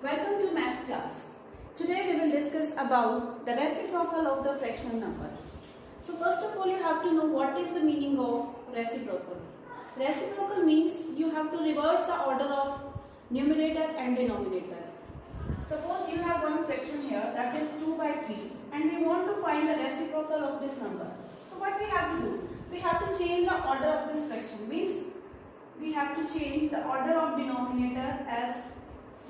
Welcome to maths class. Today we will discuss about the reciprocal of the fractional number. So first of all you have to know what is the meaning of reciprocal. Reciprocal means you have to reverse the order of numerator and denominator. Suppose you have one fraction here that is 2 by 3 and we want to find the reciprocal of this number. So what we have to do? We have to change the order of this fraction. Means we have to change the order of denominator as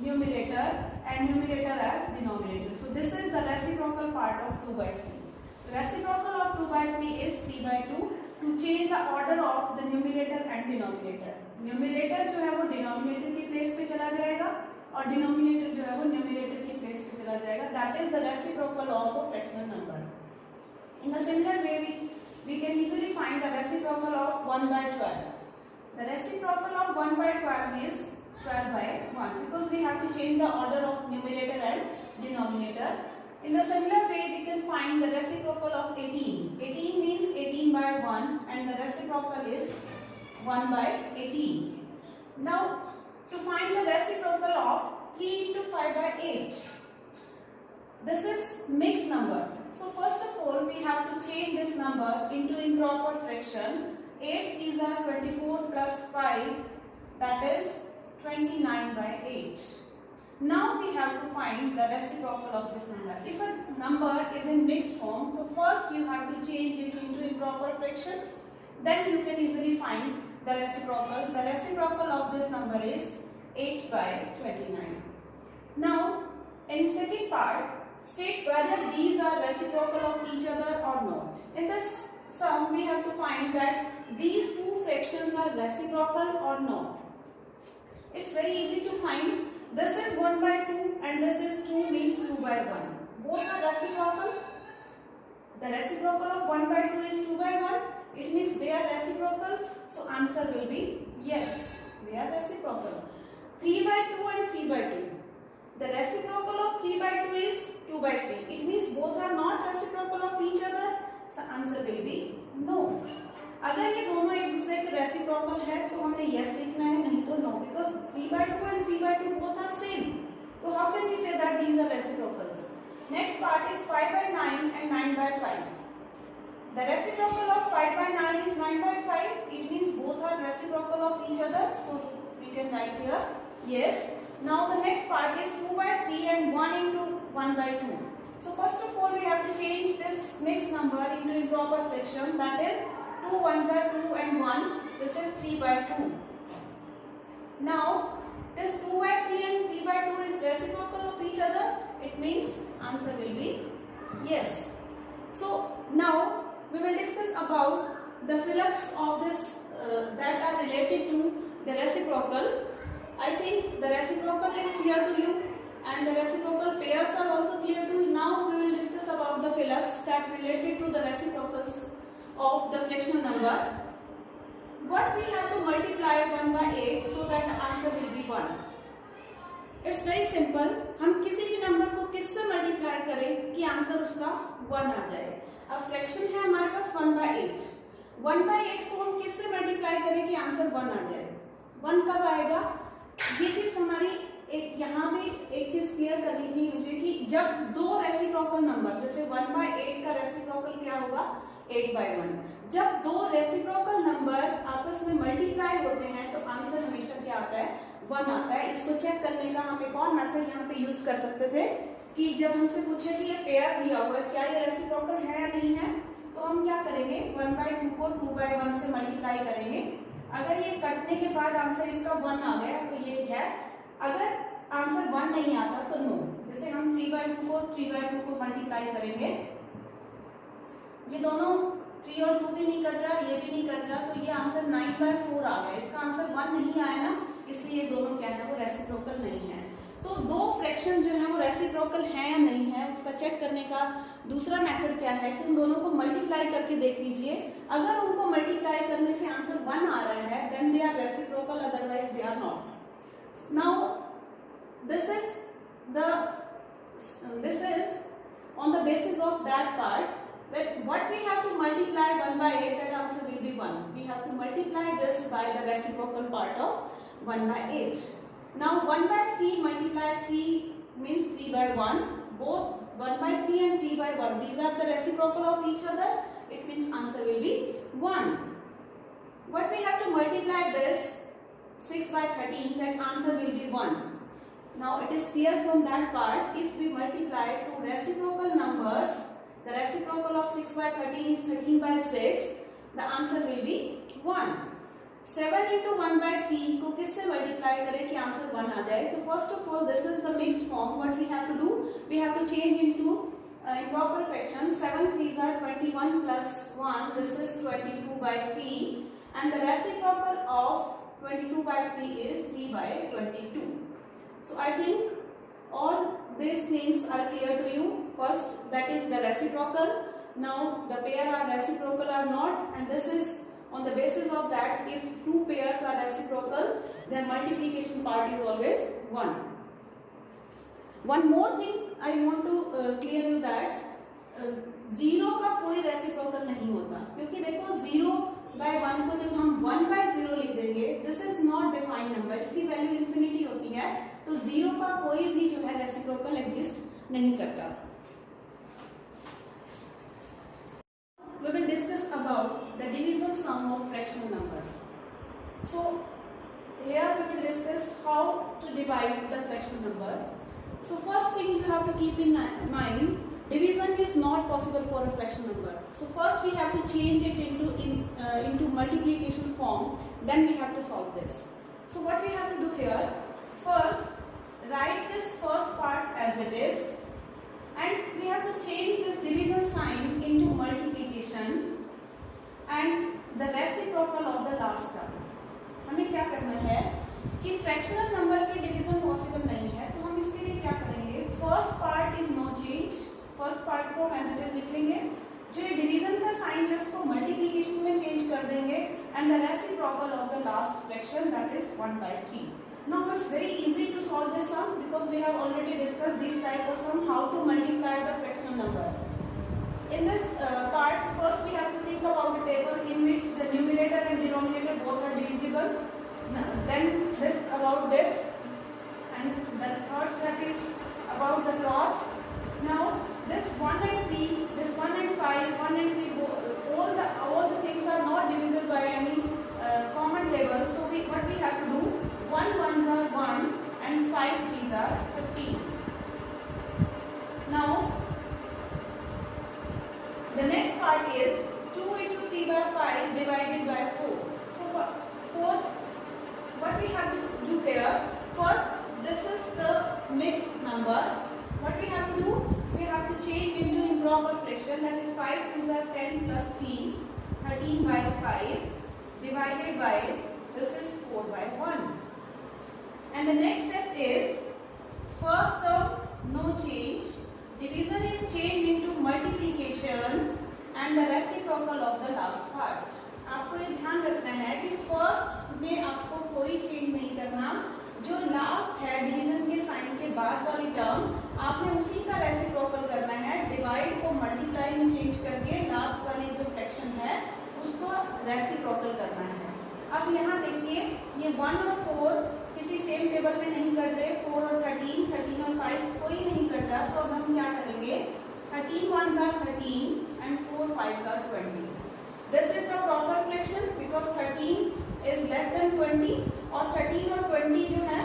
numerator and numerator as denominator. So this is the reciprocal part of 2 by 3. The reciprocal of 2 by 3 is 3 by 2 to change the order of the numerator and denominator. Numerator जो है वो denominator की place पे चला जाएगा और denominator जो है वो numerator की place पे चला जाएगा. That is the reciprocal of a fractional number. In a similar way we can easily find the reciprocal of 1 by 12. The reciprocal of 1 by 12 is 12 by 1 because we have to change the order of numerator and denominator. In the similar way we can find the reciprocal of 18. 18 means 18 by 1 and the reciprocal is 1 by 18. Now to find the reciprocal of 3 into 5 by 8. This is mixed number. So first of all we have to change this number into improper fraction. 8 3s are 24 plus 5, that is 29 by 8. Now we have to find the reciprocal of this number. If a number is in mixed form, so first you have to change it into improper fraction, then you can easily find the reciprocal. The reciprocal of this number is 8 by 29. Now in second part, state whether these are reciprocal of each other or not. In this sum we have to find that these two fractions are reciprocal or not. It's very easy to find. This is 1 by 2 and this is 2 means 2 by 1. Both are reciprocal. The reciprocal of 1 by 2 is 2 by 1. It means they are reciprocal. So answer will be yes, they are reciprocal. 3 by 2 and 3 by 2. The reciprocal of 3 by 2 is 2 by 3. It means both are not reciprocal of each other. So answer will be no. अगर ये दोनों एक दूसरे के reciprocal है तो हमने yes लिखना है, नहीं तो no, because 3 by 2 and 3 by 2 both are same. So how can we say that these are reciprocals? Next part is 5 by 9 and 9 by 5. The reciprocal of 5 by 9 is 9 by 5. It means both are reciprocal of each other. So we can write here yes. Now the next part is 2 by 3 and 1 into 1 by 2. So first of all we have to change this mixed number into improper fraction, that is 2 ones are 2 and 1. This is 3 by 2. Now this 2 by 3 and 3 by 2 is reciprocal of each other. It means answer will be yes. So now we will discuss about the fill-ups of this that are related to the reciprocal. I think the reciprocal is clear to you and the reciprocal pairs are also clear to you. Now we will discuss about the fill-ups that related to the reciprocals of the fractional number. What we have to multiply 1 by 8 so that the answer will be 1. It's very simple. हम किसी भी number को किससे multiply करें कि answer उसका 1 आ जाए. अब फ्रैक्शन है हमारे पास 1 by 8. 1 by 8 को हम किससे मल्टीप्लाई करें कि आंसर 1 आ जाए. 1 कब आएगा? ये चीज हमारी एक यहाँ भी एक चीज क्लियर करनी थी मुझे कि जब दो रेसिप्रोकल नंबर जैसे 1 by 8 का रेसिप्रोकल क्या होगा 8 by 1. जब दो रेसिप्रोकल नंबर आपस में मल्टीप्लाई होते हैं तो आंसर हमेशा क्या आता है 1 आता है. इसको चेक करने का हम एक और मेथड यहाँ पे यूज कर सकते थे कि जब हमसे पूछे कि ये पेयर दिया हुआ है क्या ये रेसिप्रोकल है या नहीं है तो हम क्या करेंगे 1 by 2 को 2 by 1 से मल्टीप्लाई करेंगे. अगर ये कटने के बाद आंसर इसका 1 आ गया तो ये है. अगर आंसर 1 नहीं आता तो नो. जैसे हम 3 by 2 को 3 by 2 को मल्टीप्लाई करेंगे, ये दोनों 3 और 2 भी नहीं कट रहा, ये भी नहीं कट रहा, तो ये आंसर 9 by 4 आ गया. इसका आंसर 1 नहीं आया ना, इसलिए ये दोनों क्या है वो रेसिप्रोकल नहीं है. तो दो फ्रैक्शन जो है वो रेसिप्रोकल है या नहीं है उसका चेक करने का दूसरा मेथड क्या है कि उन दोनों को मल्टीप्लाई करके देख लीजिए. अगर उनको मल्टीप्लाई करने से आंसर 1 आ रहा है then they are reciprocal, otherwise they are not. Now this is on the basis of that part. What we have to multiply 1 by 8, that answer will be 1. We have to multiply this by the reciprocal part of 1 by 8. Now 1 by 3 multiply 3 means 3 by 1. Both 1 by 3 and 3 by 1. These are the reciprocal of each other. It means answer will be 1. What we have to multiply this 6 by 13, that answer will be 1. Now it is clear from that part, if we multiply two reciprocal numbers, the reciprocal of 6 by 13 is 13 by 6, the answer will be 1. 7 into 1 by 3 को किससे multiply करें कि answer 1 आ जाए? So first of all, this is the mixed form. What we have to do? We have to change into improper fraction. 7 3s are 21 plus 1. This is 22 by 3. And the reciprocal of 22 by 3 is 3 by 22. So I think all these things are clear to you. First, that is the reciprocal. Now the pair are reciprocal or not, and this is on the basis of that, if two pairs are reciprocal, their multiplication part is always 1. One more thing I want to clear you that 0 का कोई reciprocal नहीं होता, क्योंकि देखो 0 by 1 को जब हम 1 by 0 लिख देंगे, this is not defined number, इसकी वैल्यू infinity होती है, तो 0 का कोई भी जो है reciprocal exist नहीं करता. We will discuss about the division sum of fractional number. So here we will discuss how to divide the fractional number. So first thing you have to keep in mind, division is not possible for a fraction number. So first we have to change it into multiplication form, then we have to solve this. So what we have to do here, first write this first part as it is, and we have to change this division sign into multiplication and the reciprocal of the last term. हमें क्या करना है कि fractional number के division possible नहीं है, तो हम इसके लिए क्या करेंगे, first part is no change, first part को एज इट इज लिख लेंगे, जो ये डिवीजन का साइन है उसको मल्टीप्लिकेशन में चेंज कर देंगे, and the reciprocal of the last fraction that is 1 by 3. Now it's very easy to solve this sum because we have already discussed this type of sum, how to multiply the fractional number. In this part, first we have to think about the table in which the numerator and denominator both are divisible. Then this about this, and the third step is about the cross. Now this 1 and 3, this 1 and 5, 1 and 3, all the things are not divisible by any common label. So what we have to do, 1 1s are 1 and 5 3s are 15. Now the next part is 2 into 3 by 5 divided by 4. So for what we have to do here, first this is the mixed number. What we have to do, we have to change into improper fraction, that is 5 2s are 10 plus 3, 13 by 5 divided by, this is 4 by 1. And the next step is, first term no change, division is changed into multiplication and the reciprocal of the last part. आपको ये ध्यान रखना है कि first में आपको कोई change नहीं करना, जो लास्ट है डिवीजन के साइन के बाद वाली टर्म, आपने उसी का रेसिप्रोकल करना है, डिवाइड को मल्टीप्लाई में चेंज करके लास्ट वाली जो फ्रैक्शन है उसको रेसिप्रोकल करना है. अब यहाँ देखिए, ये 1 और 4 किसी सेम टेबल में नहीं कर रहे, 4 और 13, 13 और 5 कोई नहीं कर रहा, तो अब हम क्या करेंगे, 13 1s are 13 and 4 5s are 20. This is the proper fraction because 13 is less than 20 और 13 और 20 जो है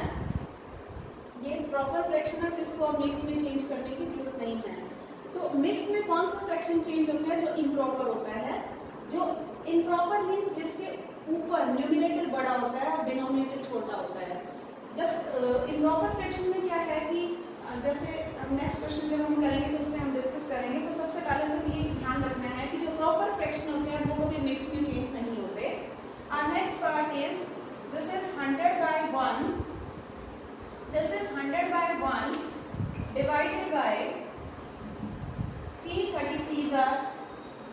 ये प्रॉपर फ्रैक्शन है, जिसको अब मिक्स में चेंज करने की जरूरत नहीं है. तो मिक्स में कौन सा फ्रैक्शन चेंज होता है, जो इम्प्रॉपर होता है. जो इम्प्रॉपर मीन्स जिसके ऊपर न्यूमिनेटर बड़ा होता है और डिनोमिनेटर छोटा होता है. जब इम्प्रॉपर फ्रैक्शन में क्या है कि जैसे नेक्स्ट क्वेश्चन जब हम करेंगे तो उसमें हम डिस्कस करेंगे, तो सबसे पहले सिर्फ ये ध्यान रखना है कि जो प्रॉपर फ्रैक्शन होते हैं वो कभी मिक्स में चेंज नहीं होते. और next part is, this is 100 by 1, this is 100 by 1 divided by 3 33s are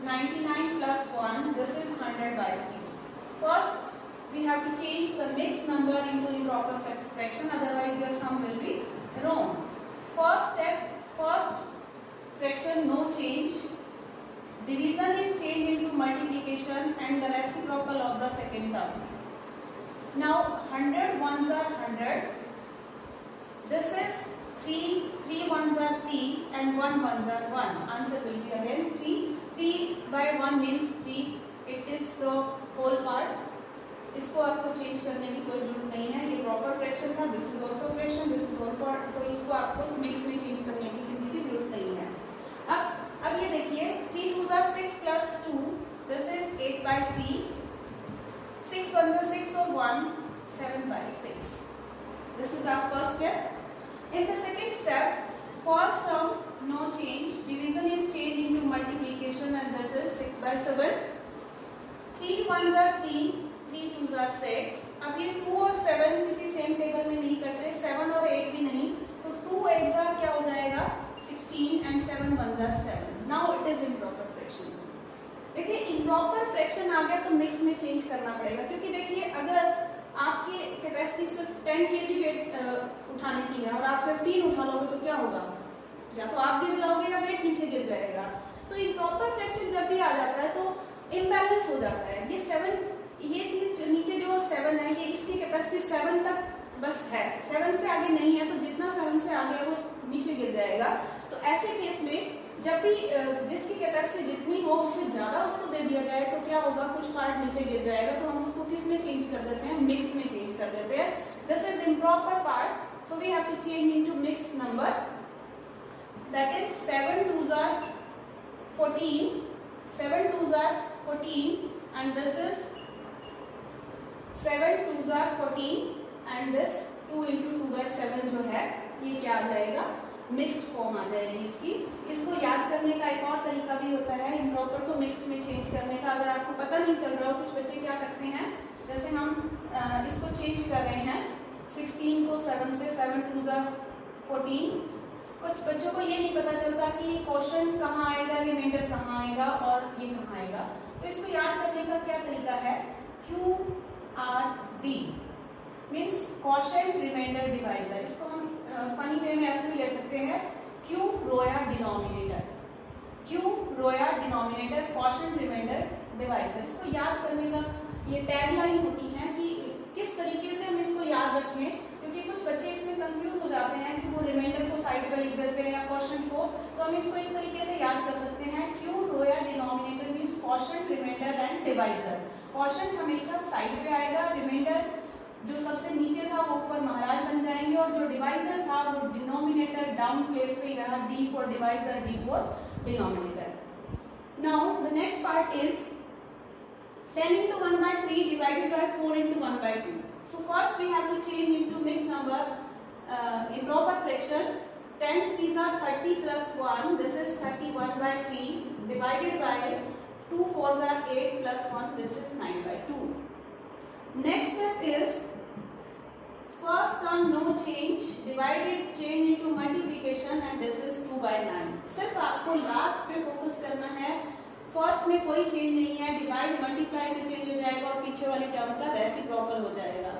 99 plus 1, this is 100 by 3. First we have to change the mixed number into improper fraction, otherwise your sum will be wrong. First step, first fraction no change, division is changed into multiplication and the reciprocal of the second term. Now 100 1s are 100, 3 and 1 ones are 1. Answer will be again 3. 3 by 1 means 3. It is the whole part. इसको आपको change करने की कोई जरूरत नहीं है. ये proper fraction था. This is also fraction. This is whole part. तो इसको आपको मिक्स में चेंज करने की किसी की जरूरत नहीं है. अब ये देखिए 3 2s are 6 plus 2. This is 8 by 3. 6 1s are 6 or 1. 7 by 6. This is our first step. In the second step, first term no change. Division is changed into multiplication and this is 6 by 7. 3 1s are 3. 3 2s are 6. अब ये 2 और 7 किसी same table में नहीं cut रहे. 7 और 8 भी नहीं. तो 2 8s are क्या हो जाएगा 16 and 7 1s are 7. Now it is improper fraction. देखिए इम्प्रॉपर फ्रैक्शन आ गया तो मिक्स में चेंज करना पड़ेगा. क्योंकि देखिए अगर आपकी कैपेसिटी सिर्फ 10 kg वेट उठाने की है और आप 15 उठा लोगे तो क्या होगा. या तो आप गिर जाओगे या वेट नीचे गिर जाएगा. तो इम्प्रॉपर फ्रैक्शन जब भी आ जाता है तो इम्बैलेंस हो जाता है. ये 7 ये चीज जो नीचे जो 7 है ये इसकी कैपेसिटी 7 तक बस है. 7 से आगे नहीं है. तो जितना 7 से आगे है वो नीचे गिर जाएगा. तो ऐसे केस में जब भी जिसकी कैपेसिटी जितनी हो उससे ज्यादा उसको दे दिया जाए तो क्या होगा कुछ पार्ट नीचे गिर जाएगा. तो हम उसको किस में चेंज कर देते हैं मिक्स में चेंज कर देते हैं. This is improper part. So we have to change into mixed number. That is 7 2s are 14. 7 2s are 14 and this is 7 2s are 14 and this 2 into 2 by 7 जो है ये क्या आ जाएगा मिक्स्ड फॉर्म आ जाएगी इसकी. इसको याद करने का एक और तरीका भी होता है इम्प्रॉपर को मिक्स्ड में चेंज करने का. अगर आपको पता नहीं चल रहा हो कुछ बच्चे क्या करते हैं जैसे हम इसको चेंज कर रहे हैं 16 को 7 से 7 2s are 14. कुछ बच्चों को ये नहीं पता चलता कि क्वोशंट कहाँ आएगा रिमाइंडर कहाँ आएगा और ये कहाँ आएगा. तो इसको याद करने का क्या तरीका है QRD means quotient remainder divisor. इसको हम फनी वे में ऐसे भी ले सकते हैं Q रोया डिनोमिनेटर. Q रोया डिनोमिनेटर क्वोशंट रिमाइंडर डिवाइजर. इसको याद करने का ये टैगलाइन होती है कि किस तरीके से हम इसको याद रखें. क्योंकि कुछ बच्चे इसमें कंफ्यूज हो जाते हैं कि वो रिमाइंडर को साइड पर लिख देते हैं या क्वोशंट को. तो हम इसको इस तरीके से याद कर सकते हैं Q रोया denominator means quotient remainder and divisor. क्वोशंट हमेशा साइड पे आएगा. रिमाइंडर जो सबसे नीचे था वो ऊपर महाराज बन जाएंगे और जो डिवाइजर था वो डिनोमिनेटर डाउन प्लेस पे ही रहा. D for divisor, D for denominator. Now the next part is 10 into 1 by 3 divided by 4 into 1 by 2. So first we have to change into mixed number improper fraction. 10 3s are 30 plus 1. This is 31 by 3 divided by 2 4s are 8 plus 1. This is 9 by 2. Next step is first term no change divided change into multiplication and this is 2 by 9. सिर्फ आपको last पे focus करना है. First में कोई change नहीं है. Divide multiply में चेंज हो जाएगा और पीछे वाली टर्म का रेसिप्रोकल हो जाएगा.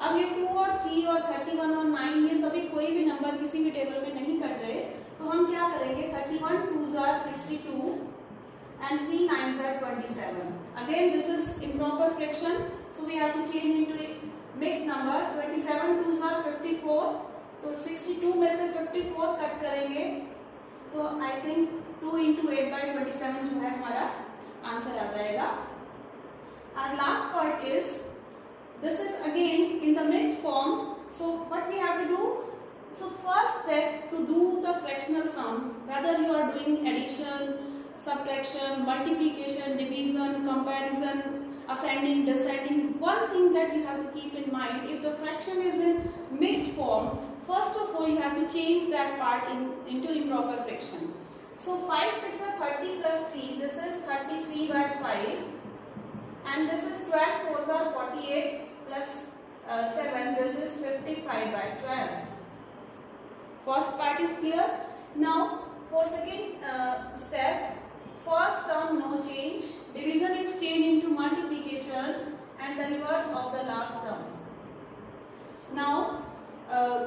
अब ये 2 और 3 और 31 और 9 ये सभी कोई भी नंबर किसी भी टेबल में नहीं कट रहे. तो हम क्या करेंगे 31 2s are 62 and 3 9s are 27. Again this is improper fraction. So we have to change into mixed number. 27 2s are 54. तो 62 में से 54 कट करेंगे तो I think 2 into 8 by 27 जो है हमारा आंसर आ जाएगा. Our last part is this is again in the mixed form. So what we have to do? So first step to do the fractional sum, whether you are doing addition, subtraction, multiplication, division, comparison, ascending, descending, one thing that you have to keep in mind, if the fraction is in mixed form, first of all you have to change that part into improper fraction. So 5 6 are 30 plus 3, this is 33 by 5 and this is 12 4s are 48 plus 7, this is 55 by 12. First part is clear. Now for second step, first term no change, division is changed into multiplication and the reverse of the last term. Now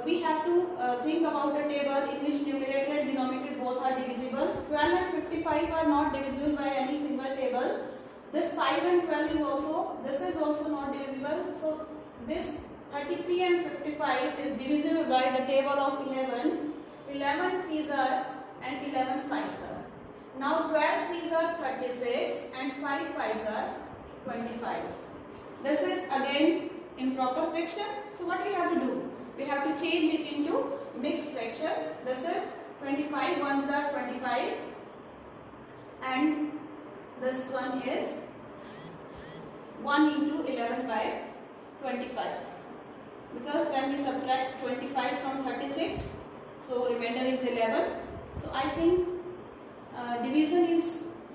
we have to think about a table in which numerator and denominator both are divisible. 12 and 55 are not divisible by any single table. This 5 and 12 is also not divisible. So this 33 and 55 is divisible by the table of 11. 11 3s are and 11 5s are. Now 12 3s are 36 and 5 5s are 25. This is again improper fraction. So what we have to do? We have to change it into mixed fraction. This is 25 ones are 25 and this one is 1 into 11 by 25. Because when we subtract 25 from 36, so remainder is 11. So I think division is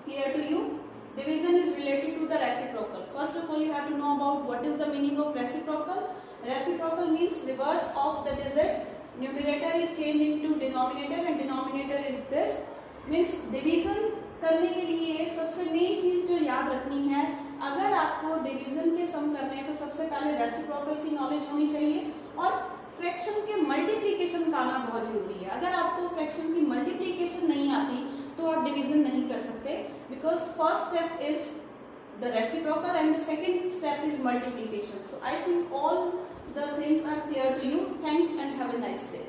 clear to you. Division is related to the reciprocal. First of all, you have to know about what is the meaning of reciprocal. Reciprocal means reverse of the digit. Numerator is changed into denominator and denominator is this. Means division करने के लिए सबसे main चीज जो याद रखनी है, अगर आपको डिवीजन के सम करने हैं तो सबसे पहले रेसिप्रोकल की नॉलेज होनी चाहिए और फ्रैक्शन के मल्टीप्लिकेशन का आना बहुत जरूरी है. अगर आपको फ्रैक्शन की मल्टीप्लिकेशन नहीं आती तो आप डिवीजन नहीं कर सकते, because first step is the reciprocal and the second step is multiplication. So I think all the things are clear to you. Thanks and have a nice day.